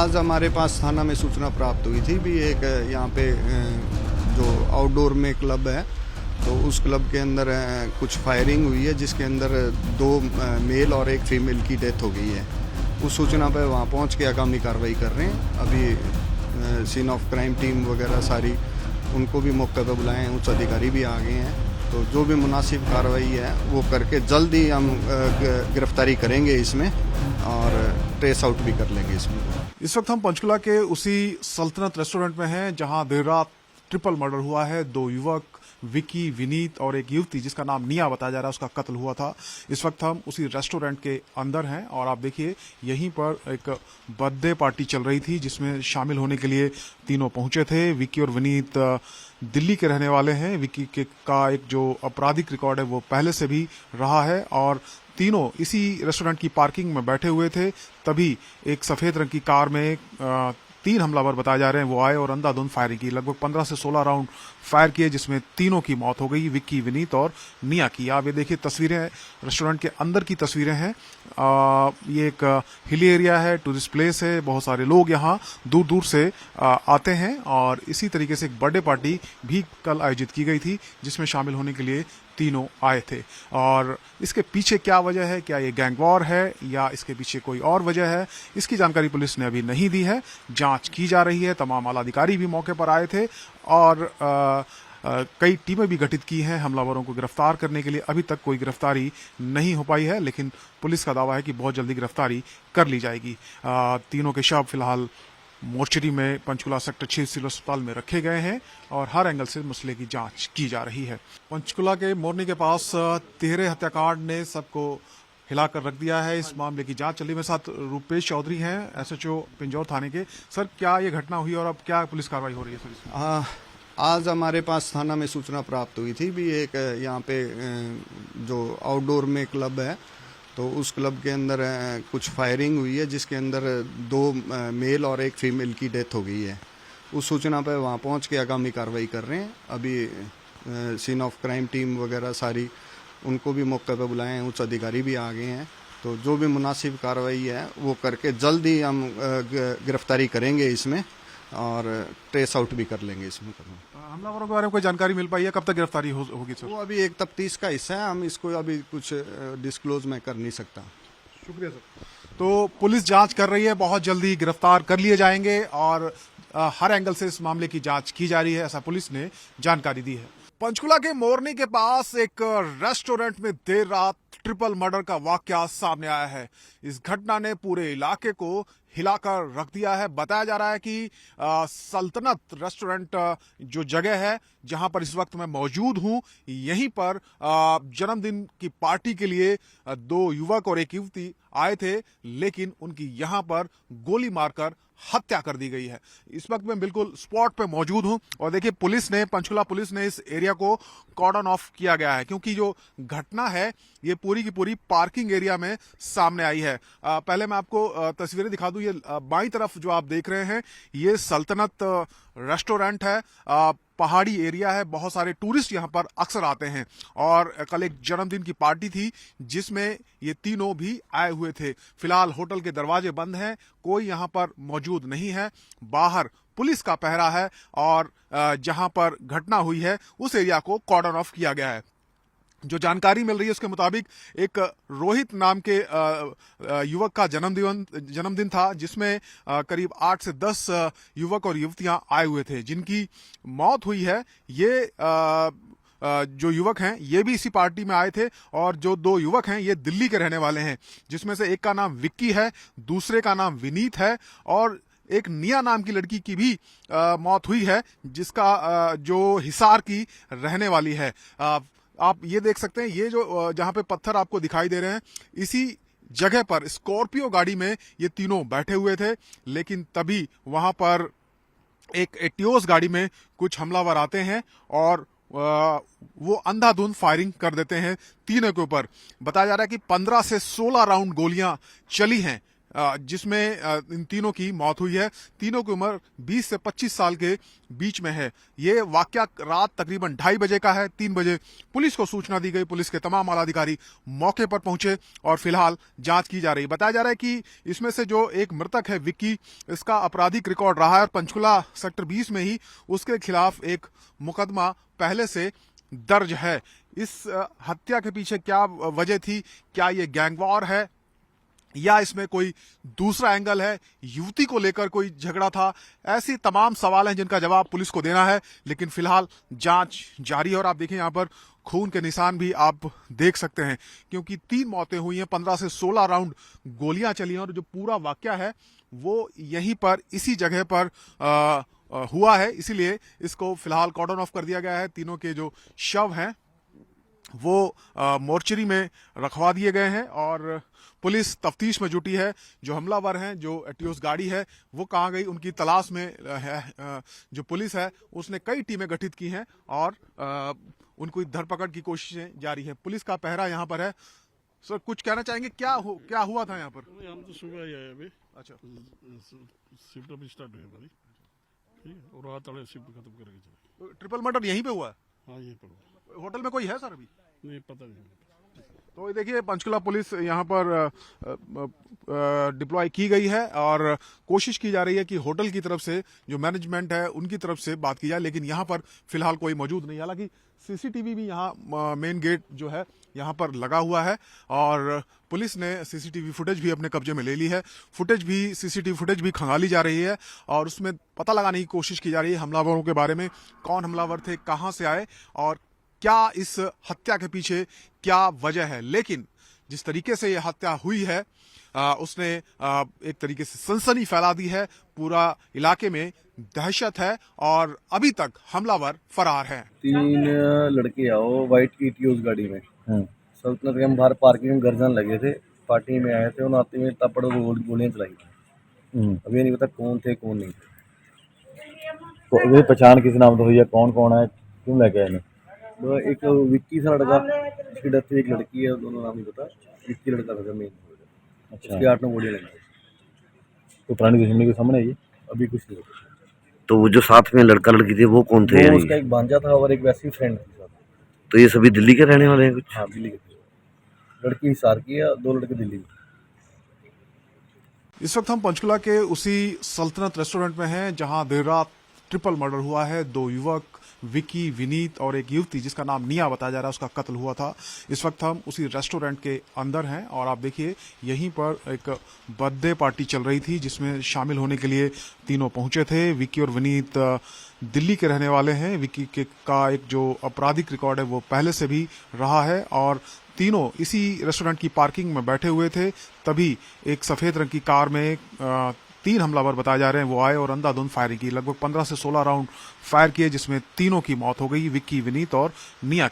आज हमारे पास थाना में सूचना प्राप्त हुई थी भी एक यहाँ पे जो आउटडोर में क्लब है तो उस क्लब के अंदर कुछ फायरिंग हुई है जिसके अंदर 2 मेल और 1 फीमेल की डेथ हो गई है। उस सूचना पर वहाँ पहुँच के आगामी कार्रवाई कर रहे हैं। अभी सीन ऑफ क्राइम टीम वगैरह सारी उनको भी मौके पर बुलाए हैं, उच्च अधिकारी भी आ गए हैं। तो जो भी मुनासिब कार्रवाई है वो करके जल्द ही हम गिरफ्तारी करेंगे इसमें और ट्रेस आउट भी कर लेंगे इसमें। इस वक्त हम पंचकुला के उसी सल्तनत रेस्टोरेंट में हैं जहां देर रात ट्रिपल मर्डर हुआ है। 2 युवक विकी, विनीत और एक युवती जिसका नाम निया बताया जा रहा है उसका कत्ल हुआ था। इस वक्त हम उसी रेस्टोरेंट के अंदर हैं और आप देखिए यहीं पर एक बर्थडे पार्टी चल रही थी जिसमें शामिल होने के लिए तीनों पहुंचे थे। विकी और विनीत दिल्ली के रहने वाले हैं। विकी का एक जो आपराधिक रिकॉर्ड है वो पहले से भी रहा है और तीनों इसी रेस्टोरेंट की पार्किंग में बैठे हुए थे। तभी एक सफेद रंग की कार में 3 हमलावर बताए जा रहे हैं वो आए और अंधाधुंध फायरिंग की। लगभग 15 से 16 राउंड फायर किए जिसमें तीनों की मौत हो गई, विक्की, विनीत और निया की। आप ये देखिए तस्वीरें रेस्टोरेंट के अंदर की तस्वीरें हैं। ये एक हिली एरिया है, टूरिस्ट प्लेस है, बहुत सारे लोग यहाँ दूर दूर से आते हैं और इसी तरीके से एक बर्थडे पार्टी भी कल आयोजित की गई थी जिसमें शामिल होने के लिए तीनों आए थे। और इसके पीछे क्या वजह है, क्या ये गैंग वॉर है या इसके पीछे कोई और वजह है, इसकी जानकारी पुलिस ने अभी नहीं दी है। जांच की जा रही है। तमाम आला अधिकारी भी मौके पर आए थे और कई टीमें भी गठित की हैं हमलावरों को गिरफ्तार करने के लिए। अभी तक कोई गिरफ्तारी नहीं हो पाई है लेकिन पुलिस का दावा है कि बहुत जल्दी गिरफ्तारी कर ली जाएगी। तीनों के शव फिलहाल मोर्चरी में पंचकुला सेक्टर 6 सिविल अस्पताल में रखे गए हैं और हर एंगल से मसले की जांच की जा रही है। पंचकुला के मोरनी के पास तिहरे हत्याकांड ने सबको हिलाकर रख दिया है। इस मामले की जांच चल रही। मेरे साथ रूपेश चौधरी हैं, SHO पिंजौर थाने के। सर, क्या ये घटना हुई और अब क्या पुलिस कार्रवाई हो रही है सर इसमें? आज हमारे पास थाना में सूचना प्राप्त हुई थी भी एक यहाँ पे जो आउटडोर में क्लब है तो उस क्लब के अंदर कुछ फायरिंग हुई है जिसके अंदर 2 मेल और 1 फीमेल की डेथ हो गई है। उस सूचना पर वहाँ पहुँच के आगामी कार्रवाई कर रहे हैं। अभी सीन ऑफ क्राइम टीम वगैरह सारी उनको भी मौके पर बुलाए हैं, उच्च अधिकारी भी आ गए हैं। तो जो भी मुनासिब कार्रवाई है वो करके जल्द ही हम गिरफ्तारी करेंगे इसमें और ट्रेस आउट भी कर लेंगे इसमें। हमलावरों के बारे में कोई जानकारी मिल पाई है? कब तक गिरफ्तारी होगी सर? वो अभी एक तफ्तीश का हिस्सा है, हम इसको अभी कुछ डिस्क्लोज मैं कर नहीं सकता। शुक्रिया सर। तो पुलिस जांच कर रही है, बहुत जल्दी गिरफ्तार कर लिए जाएंगे और हर एंगल से इस मामले की जांच की जा रही है, ऐसा पुलिस ने जानकारी दी है। पंचकुला के मोरनी के पास एक रेस्टोरेंट में देर रात ट्रिपल मर्डर का वाकया सामने आया है। इस घटना ने पूरे इलाके को हिलाकर रख दिया है। बताया जा रहा है कि सल्तनत रेस्टोरेंट जो जगह है जहां पर इस वक्त मैं मौजूद हूं, यहीं पर जन्मदिन की पार्टी के लिए 2 युवक और 1 युवती आए थे लेकिन उनकी यहां पर गोली मारकर हत्या कर दी गई है। इस वक्त मैं बिल्कुल स्पॉट पे मौजूद हूं और देखिए पंचकुला पुलिस ने इस एरिया को कॉर्डन ऑफ किया गया है क्योंकि जो घटना है ये पूरी की पूरी पार्किंग एरिया में सामने आई है। पहले मैं आपको तस्वीरें दिखा दूं। ये बाईं तरफ जो आप देख रहे हैं ये सल्तनत रेस्टोरेंट है। पहाड़ी एरिया है, बहुत सारे टूरिस्ट यहाँ पर अक्सर आते हैं और कल एक जन्मदिन की पार्टी थी जिसमें ये तीनों भी आए हुए थे। फिलहाल होटल के दरवाजे बंद हैं, कोई यहाँ पर मौजूद नहीं है। बाहर पुलिस का पहरा है और जहां पर घटना हुई है उस एरिया को कॉर्डन ऑफ किया गया है। जो जानकारी मिल रही है उसके मुताबिक एक रोहित नाम के युवक का जन्मदिन था जिसमें करीब 8 से 10 युवक और युवतियां आए हुए थे जिनकी मौत हुई है। ये जो युवक हैं ये भी इसी पार्टी में आए थे और जो 2 युवक हैं ये दिल्ली के रहने वाले हैं जिसमें से एक का नाम विक्की है, दूसरे का नाम विनीत है और एक निया नाम की लड़की की भी मौत हुई है जिसका जो हिसार की रहने वाली है। आप ये देख सकते हैं ये जो जहां पे पत्थर आपको दिखाई दे रहे हैं इसी जगह पर स्कॉर्पियो गाड़ी में ये तीनों बैठे हुए थे लेकिन तभी वहां पर एक एटियोस गाड़ी में कुछ हमलावर आते हैं और वो अंधाधुंध फायरिंग कर देते हैं तीनों के ऊपर। बताया जा रहा है कि 15 से 16 राउंड गोलियां चली हैं जिसमें इन तीनों की मौत हुई है। तीनों की उम्र 20 से 25 साल के बीच में है। ये वाकया रात तकरीबन 2:30 बजे का है। 3 बजे पुलिस को सूचना दी गई। पुलिस के तमाम आला अधिकारी मौके पर पहुंचे और फिलहाल जांच की जा रही है। बताया जा रहा है कि इसमें से जो एक मृतक है विक्की, इसका आपराधिक रिकॉर्ड रहा है और पंचकुला सेक्टर 20 में ही उसके खिलाफ एक मुकदमा पहले से दर्ज है। इस हत्या के पीछे क्या वजह थी? क्या ये गैंग वॉर है या इसमें कोई दूसरा एंगल है? युवती को लेकर कोई झगड़ा था? ऐसी तमाम सवाल हैं जिनका जवाब पुलिस को देना है। लेकिन फिलहाल जांच जारी है और आप देखिए यहाँ पर खून के निशान भी आप देख सकते हैं, क्योंकि 3 मौतें हुई हैं, 15 से 16 राउंड गोलियां चली हैं और जो पूरा वाकया है वो यहीं पर इसी जगह पर हुआ है। इसीलिए इसको फिलहाल कॉर्डन ऑफ कर दिया गया है। तीनों के जो शव हैं वो मोर्चरी में रखवा दिए गए हैं और पुलिस तफ्तीश में जुटी है। जो हमलावर हैं, जो एटियोस गाड़ी है, वो कहाँ गई, उनकी तलाश में है। जो पुलिस है उसने कई टीमें गठित की हैं और उनको धरपकड़ की कोशिशें जारी है। पुलिस का पहरा यहाँ पर है। सर, कुछ कहना चाहेंगे? क्या हुआ था यहाँ पर? हम तो सुबह ही आए अभी। अच्छा, शिफ्ट अभी स्टार्ट हुई हमारी, ठीक है, और रात वाले शिफ्ट खत्म करके चले। तो ट्रिपल मर्डर यहीं पे हुआ है? हाँ, ये पर होटल में कोई है सर अभी? नहीं, पता नहीं। तो ये देखिए, पंचकुला पुलिस यहाँ पर डिप्लॉय की गई है और कोशिश की जा रही है कि होटल की तरफ से जो मैनेजमेंट है उनकी तरफ से बात की जाए, लेकिन यहाँ पर फिलहाल कोई मौजूद नहीं। हालांकि सीसीटीवी भी यहाँ मेन गेट जो है यहाँ पर लगा हुआ है और पुलिस ने सीसीटीवी फुटेज भी अपने कब्जे में ले ली है। सीसीटीवी फुटेज भी खंगाली जा रही है और उसमें पता लगाने की कोशिश की जा रही है हमलावरों के बारे में। कौन हमलावर थे, कहाँ से आए और क्या इस हत्या के पीछे क्या वजह है। लेकिन जिस तरीके से यह हत्या हुई है उसने एक तरीके से सनसनी फैला दी है। पूरा इलाके में दहशत है और अभी तक हमलावर फरार हैं। 3 लड़के आओ वाइट की एटियोस गाड़ी में सल्तनत के हम बाहर पार्किंग में घर जाने लगे थे। पार्टी में आए थे और आते में तपड़ गोलियां चलाई थी। अब ये नहीं पता कौन थे कौन नहीं थे। तो ये पहचान किस नाम से हुई है? कौन कौन है, क्यों लेके आए? तो एक विक्की सा लड़का, उसकी डेथ, एक लड़की है, दोनों नाम नहीं पता। विक्की लड़का था मेन। अच्छा, उसके 8-9 गोलियां लगी। तो पुरानी दुश्मनी के सामने है ये? अभी कुछ नहीं पता। तो वो जो साथ में लड़का लड़की थे वो कौन थे? वो यानी उसका एक भांजा था और एक वैसी फ्रेंड थी साथ। तो ये सभी दिल्ली के रहने वाले हैं कुछ? हाँ, दिल्ली के थे। लड़की हिसार की है, 2 लड़के दिल्ली में। इस वक्त हम पंचकुला के उसी सल्तनत रेस्टोरेंट में हैं जहां देर रात ट्रिपल मर्डर हुआ है। 2 युवक, विकी, विनीत और एक युवती जिसका नाम निया बताया जा रहा है, उसका कत्ल हुआ था। इस वक्त हम उसी रेस्टोरेंट के अंदर हैं और आप देखिए यहीं पर एक बर्थडे पार्टी चल रही थी जिसमें शामिल होने के लिए तीनों पहुंचे थे। विकी और विनीत दिल्ली के रहने वाले हैं। विकी का एक जो आपराधिक रिकॉर्ड है वो पहले से भी रहा है और तीनों इसी रेस्टोरेंट की पार्किंग में बैठे हुए थे। तभी एक सफेद रंग की कार में 3 हमलावर बताए जा रहे हैं वो आए और अंधाधुंध फायरिंग की। लगभग 15 से 16 राउंड फायर किए जिसमें तीनों की मौत हो गई, विक्की, विनीत और निया